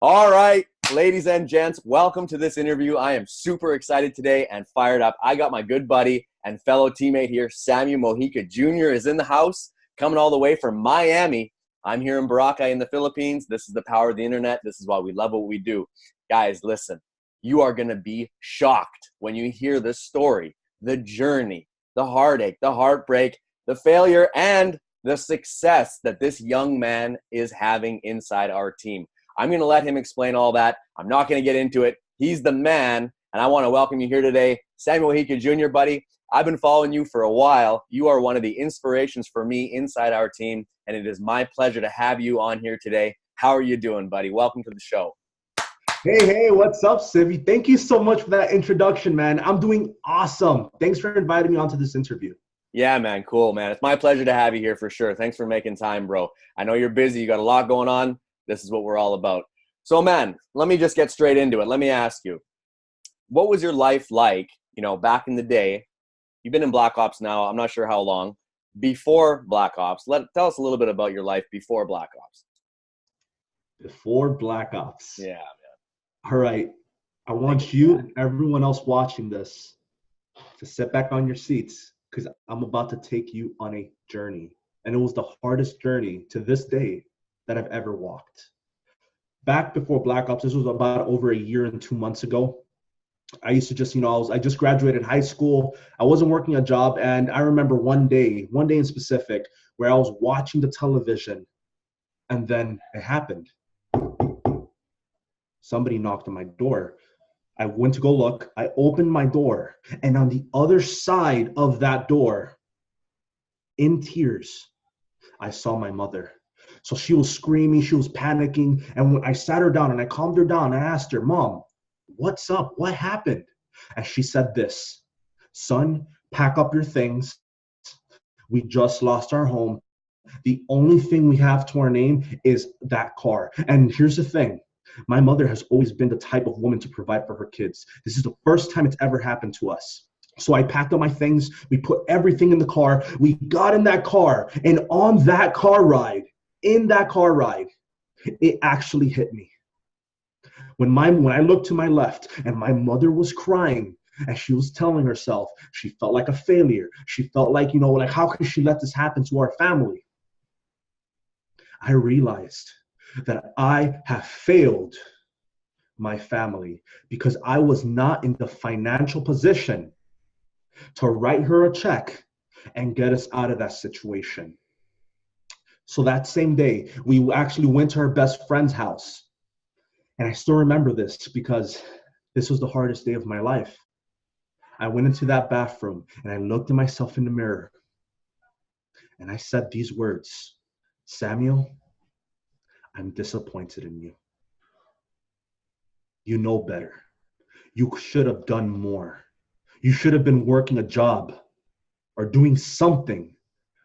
All right, ladies and gents, welcome to this interview. I am super excited today and fired up. I got my good buddy and fellow teammate here, Samuel Mojica Jr. is in the house, coming all the way from Miami. I'm here in Boracay in the Philippines. This is the power of the internet. This is why we love what we do. Guys, listen, you are going to be shocked when you hear the story, the journey, the heartache, the heartbreak, the failure, and the success that this young man is having inside our team. I'm going to let him explain all that. I'm not going to get into it. He's the man, and I want to welcome you here today. Samuel Mojica Jr., buddy, I've been following you for a while. You are one of the inspirations for me inside our team, and it is my pleasure to have you on here today. How are you doing, buddy? Welcome to the show. Hey, what's up, Sivi? Thank you so much for that introduction, man. I'm doing awesome. Thanks for inviting me onto this interview. Yeah, man. Cool, man. It's my pleasure to have you here for sure. Thanks for making time, bro. I know you're busy. You got a lot going on. This is what we're all about. So, man, let me just get straight into it. Let me ask you, what was your life like, back in the day? You've been in Black Ops now, I'm not sure how long. Before Black Ops, tell us a little bit about your life before Black Ops. Before Black Ops. Yeah, man. All right. I want you and everyone else watching this to sit back on your seats because I'm about to take you on a journey. And it was the hardest journey to this day that I've ever walked. Back before Black Ops, this was about over a year and 2 months ago. I used to just, I just graduated high school. I wasn't working a job. And I remember one day in specific, where I was watching the television and then it happened. Somebody knocked on my door. I went to go look. I opened my door. And on the other side of that door, in tears, I saw my mother. So she was screaming, she was panicking. And when I sat her down and I calmed her down, I asked her, Mom, what's up? What happened? And she said this, son, pack up your things. We just lost our home. The only thing we have to our name is that car. And here's the thing. My mother has always been the type of woman to provide for her kids. This is the first time it's ever happened to us. So I packed up my things. We put everything in the car. We got in that car. And on that car ride, it actually hit me. When I looked to my left and my mother was crying and she was telling herself she felt like a failure. She felt like, how could she let this happen to our family? I realized that I have failed my family because I was not in the financial position to write her a check and get us out of that situation. So that same day, we actually went to her best friend's house. And I still remember this because this was the hardest day of my life. I went into that bathroom and I looked at myself in the mirror and I said these words, Samuel, I'm disappointed in you. You know better. You should have done more. You should have been working a job or doing something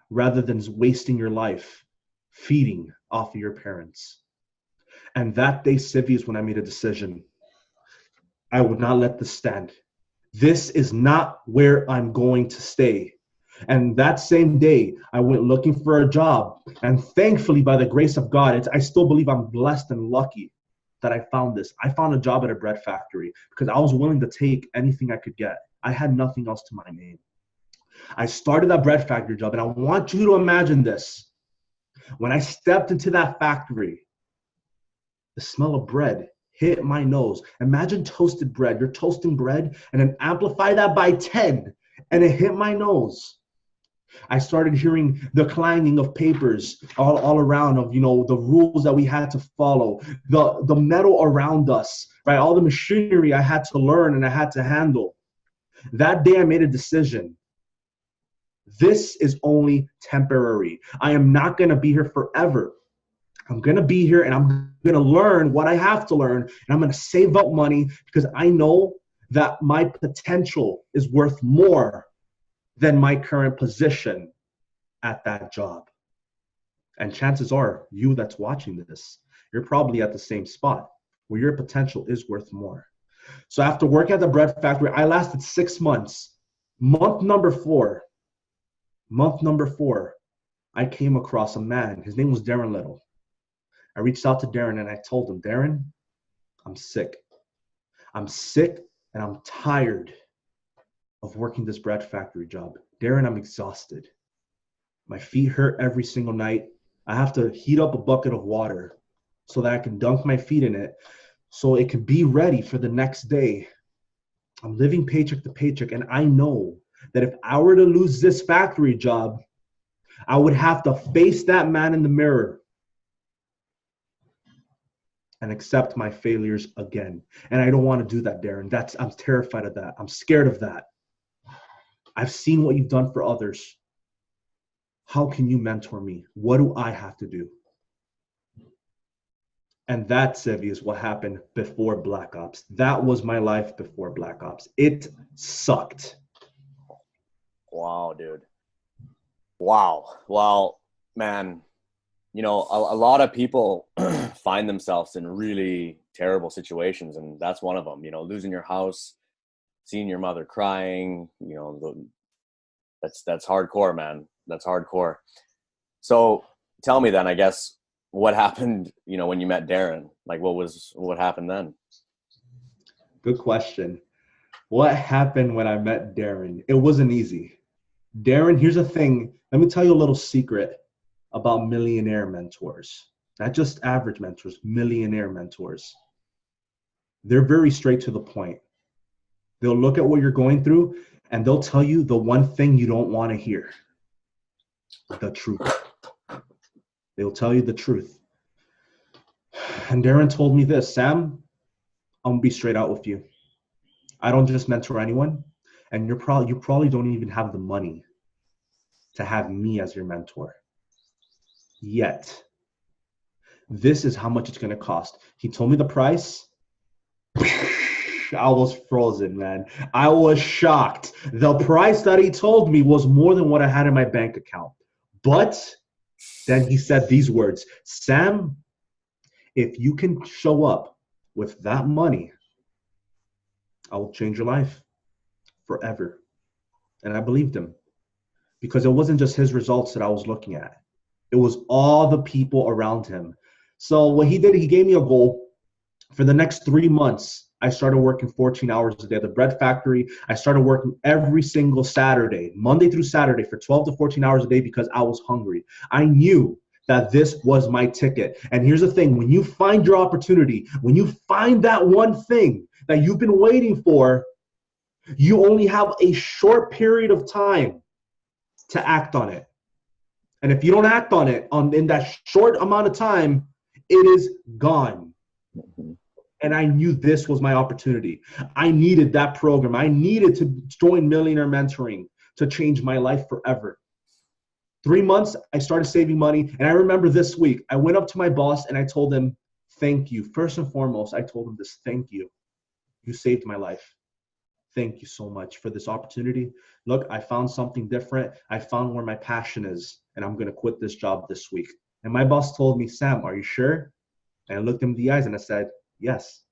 rather than wasting your life feeding off of your parents. And that day, Sivi, is when I made a decision. I would not let this stand. This is not where I'm going to stay. And that same day, I went looking for a job. And thankfully, by the grace of God, I still believe I'm blessed and lucky that I found this. I found a job at a bread factory because I was willing to take anything I could get. I had nothing else to my name. I started that bread factory job, and I want you to imagine this. When I stepped into that factory, the smell of bread hit my nose. Imagine toasted bread. You're toasting bread and then amplify that by 10 and it hit my nose. I started hearing the clanging of papers all around of, the rules that we had to follow, the metal around us, right? All the machinery I had to learn and I had to handle. That day I made a decision. This is only temporary. I am not going to be here forever. I'm going to be here and I'm going to learn what I have to learn. And I'm going to save up money because I know that my potential is worth more than my current position at that job. And chances are you that's watching this, you're probably at the same spot where your potential is worth more. So after working at the bread factory, I lasted 6 months. Month number four, I came across a man. His name was Darren Little. I reached out to Darren and I told him, Darren, I'm sick. I'm sick and I'm tired of working this bread factory job. Darren, I'm exhausted. My feet hurt every single night. I have to heat up a bucket of water so that I can dunk my feet in it so it can be ready for the next day. I'm living paycheck to paycheck, and I know that if I were to lose this factory job, I would have to face that man in the mirror and accept my failures again. And I don't want to do that, Darren. I'm terrified of that. I'm scared of that. I've seen what you've done for others. How can you mentor me? What do I have to do? And that, Sevi, is what happened before Black Ops. That was my life before Black Ops. It sucked. Wow, dude. Wow. Well, man, you know, a lot of people find themselves in really terrible situations, and that's one of them. You know, losing your house, seeing your mother crying. You know, that's hardcore, man. That's hardcore. So tell me then, I guess, what happened, you know, when you met Darren? Like, what happened then? Good question. What happened when I met Darren? It wasn't easy. Darren, here's the thing. Let me tell you a little secret about millionaire mentors. Not just average mentors, millionaire mentors. They're very straight to the point. They'll look at what you're going through and they'll tell you the one thing you don't want to hear. The truth. They'll tell you the truth. And Darren told me this, Sam, I'm gonna be straight out with you. I don't just mentor anyone, and you probably don't even have the money to have me as your mentor. Yet, this is how much it's gonna cost. He told me the price. I was frozen, man. I was shocked. The price that he told me was more than what I had in my bank account. But then he said these words, Sam, if you can show up with that money, I will change your life forever. And I believed him because it wasn't just his results that I was looking at. It was all the people around him. So what he did, he gave me a goal. For the next 3 months, I started working 14 hours a day at the bread factory. I started working every single Saturday, Monday through Saturday, for 12 to 14 hours a day because I was hungry. I knew that this was my ticket. And here's the thing, when you find your opportunity, when you find that one thing that you've been waiting for, you only have a short period of time to act on it. And if you don't act on it in that short amount of time, it is gone. And I knew this was my opportunity. I needed that program. I needed to join Millionaire Mentoring to change my life forever. 3 months, I started saving money. And I remember this week, I went up to my boss and I told him, thank you. First and foremost, I told him this, thank you. You saved my life. Thank you so much for this opportunity. Look, I found something different. I found where my passion is, and I'm going to quit this job this week. And my boss told me, Sam, are you sure? And I looked him in the eyes and I said, yes,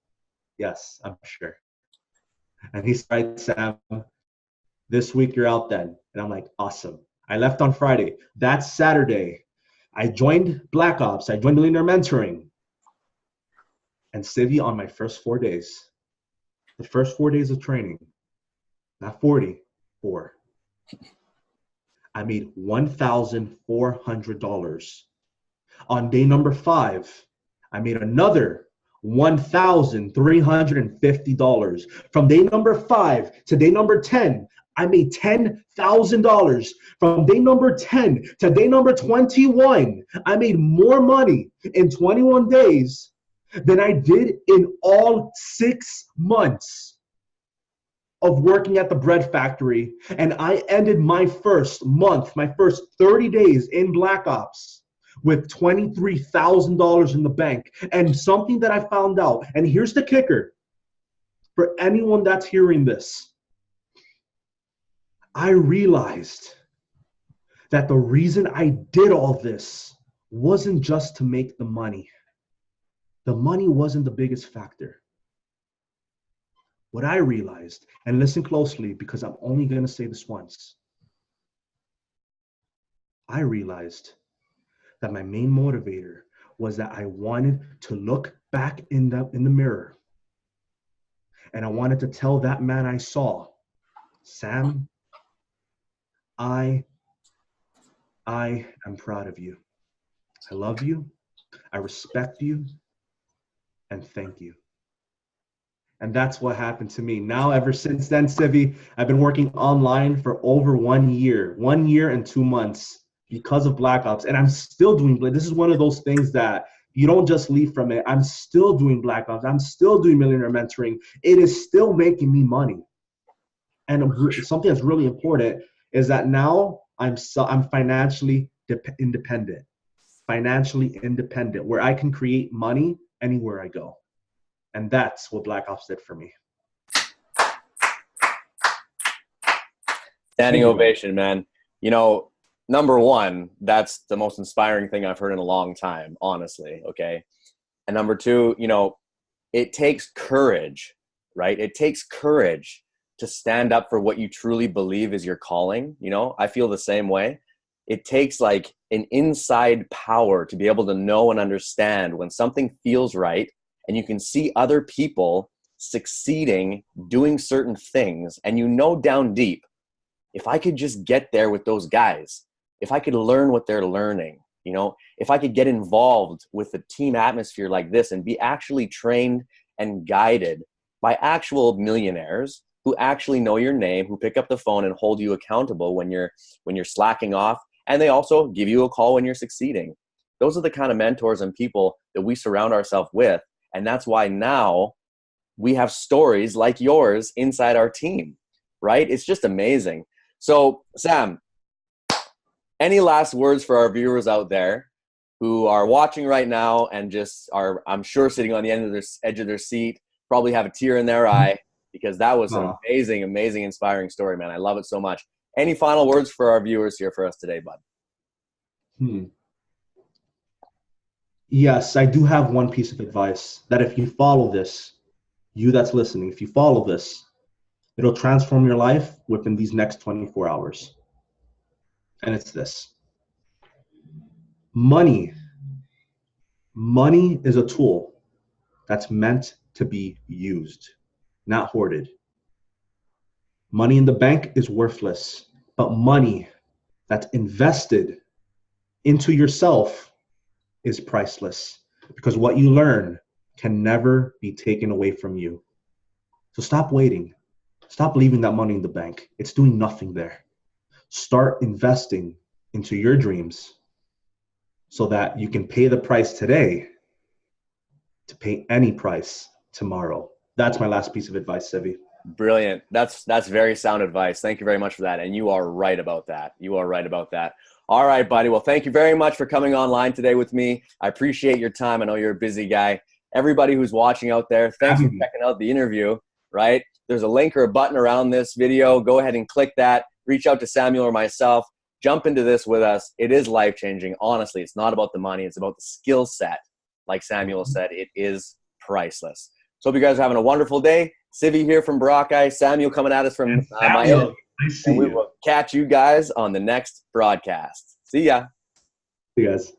I'm sure. And he said, Sam, this week you're out then. And I'm like, awesome. I left on Friday. That Saturday, I joined Black Ops. I joined Millionaire Mentoring. And Civi, on my first 4 days, the first 4 days of training, not 44, I made $1,400. On day number 5, I made another $1,350. From day number 5 to day number 10, I made $10,000. From day number 10 to day number 21, I made more money in 21 days than I did in all 6 months of working at the bread factory. And I ended my first month, my first 30 days in Black Ops with $23,000 in the bank. And something that I found out, and here's the kicker, for anyone that's hearing this, I realized that the reason I did all this wasn't just to make the money. The money wasn't the biggest factor. What I realized, and listen closely because I'm only going to say this once, I realized that my main motivator was that I wanted to look back in the mirror And I wanted to tell that man I saw, Sam, I am proud of you. I love you. I respect you. And thank you. And that's what happened to me. Now, ever since then, Civi, I've been working online for over 1 year and 2 months because of Black Ops. And I'm still doing, this is one of those things that you don't just leave from it. I'm still doing Black Ops. I'm still doing Millionaire Mentoring. It is still making me money. And something that's really important is that now I'm financially independent, where I can create money anywhere I go. And that's what Black Ops did for me. Standing ovation, man. You know, number one, that's the most inspiring thing I've heard in a long time, honestly, okay? And number two, you know, it takes courage, right? It takes courage to stand up for what you truly believe is your calling. You know, I feel the same way. It takes like an inside power to be able to know and understand when something feels right, and you can see other people succeeding, doing certain things, and you know down deep, if I could just get there with those guys, if I could learn what they're learning, you know, if I could get involved with a team atmosphere like this and be actually trained and guided by actual millionaires who actually know your name, who pick up the phone and hold you accountable when you're slacking off, and they also give you a call when you're succeeding. Those are the kind of mentors and people that we surround ourselves with. And that's why now we have stories like yours inside our team, right? It's just amazing. So, Sam, any last words for our viewers out there who are watching right now and just are, I'm sure, sitting on the edge of their seat, probably have a tear in their eye, because that was an amazing, amazing, inspiring story, man. I love it so much. Any final words for our viewers here for us today, bud? Yes, I do have one piece of advice that if you follow this, you that's listening, if you follow this, it'll transform your life within these next 24 hours. And it's this. Money is a tool that's meant to be used, not hoarded. Money in the bank is worthless, but money that's invested into yourself is priceless, because what you learn can never be taken away from you. So stop waiting. Stop leaving that money in the bank. It's doing nothing there. Start investing into your dreams so that you can pay the price today to pay any price tomorrow. That's my last piece of advice, Sevi. Brilliant. That's very sound advice. Thank you very much for that. And you are right about that. You are right about that. All right, buddy. Well, thank you very much for coming online today with me. I appreciate your time. I know you're a busy guy. Everybody who's watching out there, thanks for checking out the interview, right? There's a link or a button around this video. Go ahead and click that. Reach out to Samuel or myself. Jump into this with us. It is life-changing. Honestly, it's not about the money. It's about the skill set. Like Samuel said, it is priceless. So hope you guys are having a wonderful day. Civi here from Boracay. Samuel coming at us from Miami. And we will catch you guys on the next broadcast. See ya. See you guys.